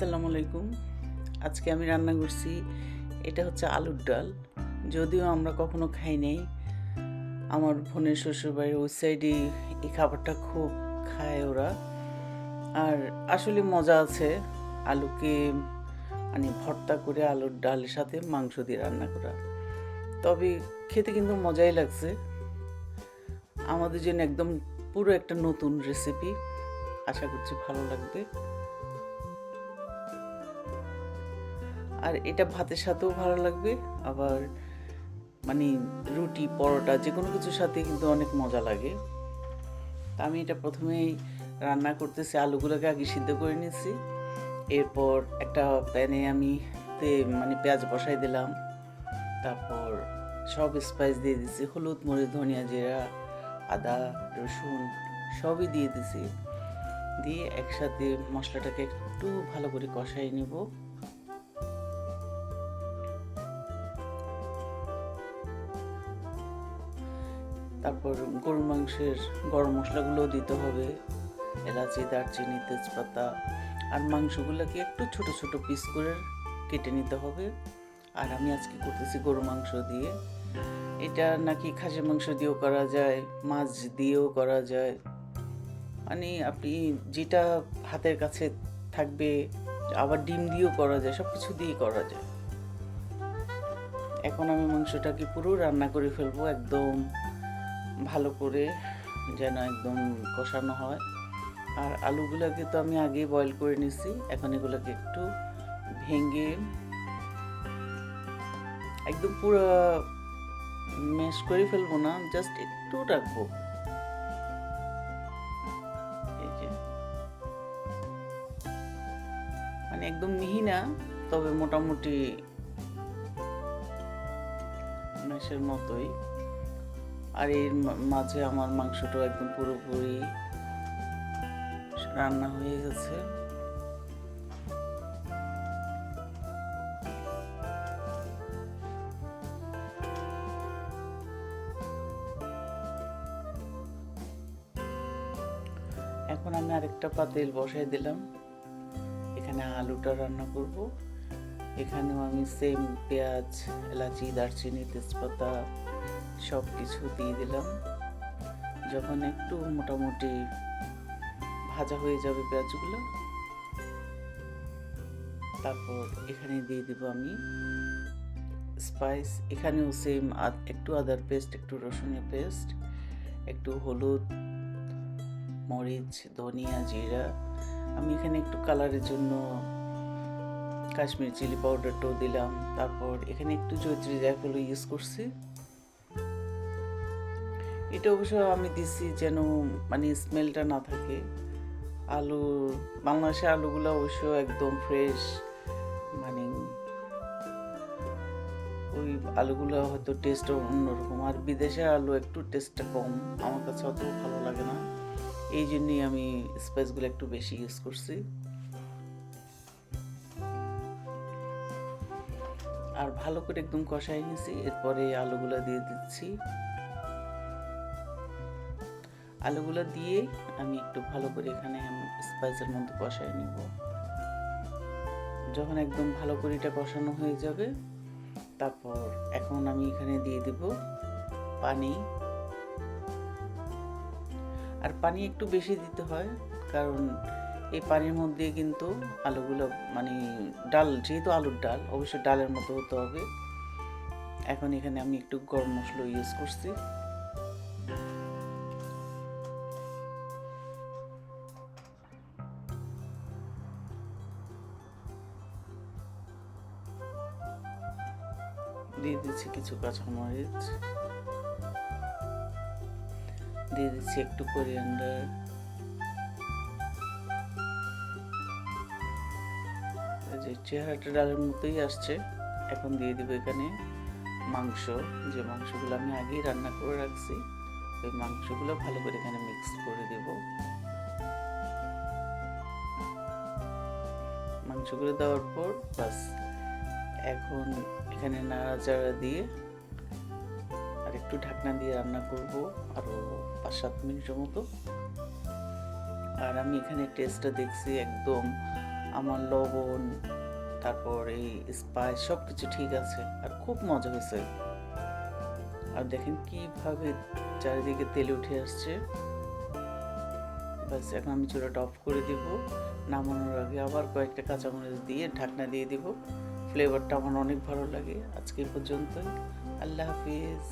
আসসালামু আলাইকুম। আজকে আমি রান্না করছি, এটা হচ্ছে আলুর ডাল। যদিও আমরা কখনো খাই নাই, আমার বোনের শ্বশুরবাড়ির ওই সাইডে এই খাবারটা খুব খায় ওরা। আর আসলে মজা আছে। আলুকে মানে ভর্তা করে আলুর ডালের সাথে মাংস দিয়ে রান্না করা, তবে খেতে কিন্তু মজাই লাগছে। আমাদের জন্য একদম পুরো একটা নতুন রেসিপি, আশা করছি ভালো লাগবে। আর এটা ভাতের সাথেও ভালো লাগবে, আবার মানে রুটি পরোটা যে কোনো কিছুর সাথে কিন্তু অনেক মজা লাগে। তা আমি এটা প্রথমেই রান্না করতেছি, আলুগুলোকে আগে সিদ্ধ করে নিয়েছি। এরপর একটা প্যানে আমি মানে পেঁয়াজ বসাই দিলাম, তারপর সব স্পাইস দিয়ে দিছি, হলুদ মরিচ ধনিয়া জিরা আদা রসুন সবই দিয়ে দিছি। দিয়ে একসাথে মশলাটাকে একটু ভালো করে কষাই নিব। তারপর গরুর মাংসের গরম মশলাগুলোও দিতে হবে, এলাচি দারচিনি তেজপাতা। আর মাংসগুলোকে একটু ছোট ছোট পিস করে কেটে নিতে হবে। আর আমি আজকে করতেছি গরু মাংস দিয়ে। এটা নাকি খাসির মাংস দিয়েও করা যায়, মাছ দিয়েও করা যায়, মানে আপনি যেটা হাতের কাছে থাকবে। আবার ডিম দিয়েও করা যায়, সব কিছু দিয়েই করা যায়। এখন আমি মাংসটাকে পুরো রান্না করে ফেলবো, একদম ভালো করে যেন একদম কষানো হয়। আর আলুগুলোকে তো আমি আগেই বয়েল করে নিছি, এখন এগুলোকে একটু ভেঙে একদম পুরো ম্যাশ করে ফেলবো না, জাস্ট একটু রাখবো। এই যে মানে একদম মিহি না, তবে মোটামুটি ম্যাশের মতোই। আর এর মাঝে আমার মাংসটাও একদম পুরোপুরি রান্না হয়ে গেছে। এখন আমি আরেকটা পাতিল বসাই দিলাম, এখানে আলুটা রান্না করব। এখানেও আমি সেম পেঁয়াজ এলাচি দারচিনি তেজপাতা সব কিছু দিয়ে দিলাম। যখন একটু মোটামুটি ভাজা হয়ে যাবে পেঁয়াজগুলো, তারপর এখানে দিয়ে দিব আমি স্পাইস। এখানেও সেম একটু আদার পেস্ট, একটু রসুনের পেস্ট, একটু হলুদ মরিচ ধনিয়া জিরা। আমি এখানে একটু কালারের জন্য কাশ্মীরি চিলি পাউডারটাও দিলাম। তারপর এখানে একটু জয়ত্রী জায়ফল ইউজ করছি। এটা অবশ্য আমি দিছি যেন মানে স্মেলটা না থাকে। আলু বাংলাদেশের আলুগুলো অবশ্য একদম ফ্রেশ, মানে ওই আলুগুলো হয়তো টেস্ট অন্যরকম। আর বিদেশের আলু একটু টেস্টটা কম, আমার কাছে অত ভালো লাগে না, এই জন্যই আমি স্পাইসগুলো একটু বেশি ইউজ করছি। আর ভালো করে একদম কষাই নিয়েছি। এরপরে আলুগুলো দিয়ে দিচ্ছি। আলুগুলো দিয়ে আমি একটু ভালো করে এখানে স্পাইসের মধ্যে কষাই নিব। যখন একদম ভালো করে এটা কষানো হয়ে যাবে, তারপর এখন আমি এখানে দিয়ে দিব পানি। আর পানি একটু বেশি দিতে হয়, কারণ এই পানির মধ্যে কিন্তু আলুগুলো মানে ডাল, যেহেতু আলুর ডাল অবশ্যই ডালের মতো হতে হবে। এখন এখানে আমি একটু গরম মশলা ইউজ করছি। দিয়ে দিচ্ছি কিছু কাঁচামরিচ, দিয়ে দিচ্ছি একটু কোরিয়ান্ডার। যে চেহারাটা ডালের মতোই আসছে। এখন দিয়ে দিব এখানে মাংস, যে মাংসগুলো আমি আগেই রান্না করে রাখছি, ওই মাংসগুলো ভালো করে এখানে মিক্স করে দেব। মাংসগুলো দেওয়ার পর বাস, এখন এখানে নাড়াচাড়া দিয়ে আর একটু ঢাকনা দিয়ে রান্না করব আরো 5-7 মিনিটের মতো। আর আমি এখানে টেস্টটা দেখছি একদম আমার লবণ, তারপর এই স্পাইস সব কিছু ঠিক আছে, আর খুব মজা হয়েছে। আর দেখেন কিভাবে চারিদিকে তেলে উঠে আসছে। ব্যাস, এখন আমি চুলাটা অফ করে দিব। নামানোর আগে আবার কয়েকটা কাঁচামরিচ দিয়ে ঢাকনা দিয়ে দিব। ফ্লেভারটা আমার অনেক ভালো লাগে। আজকে এই পর্যন্তই। আল্লাহ হাফিজ।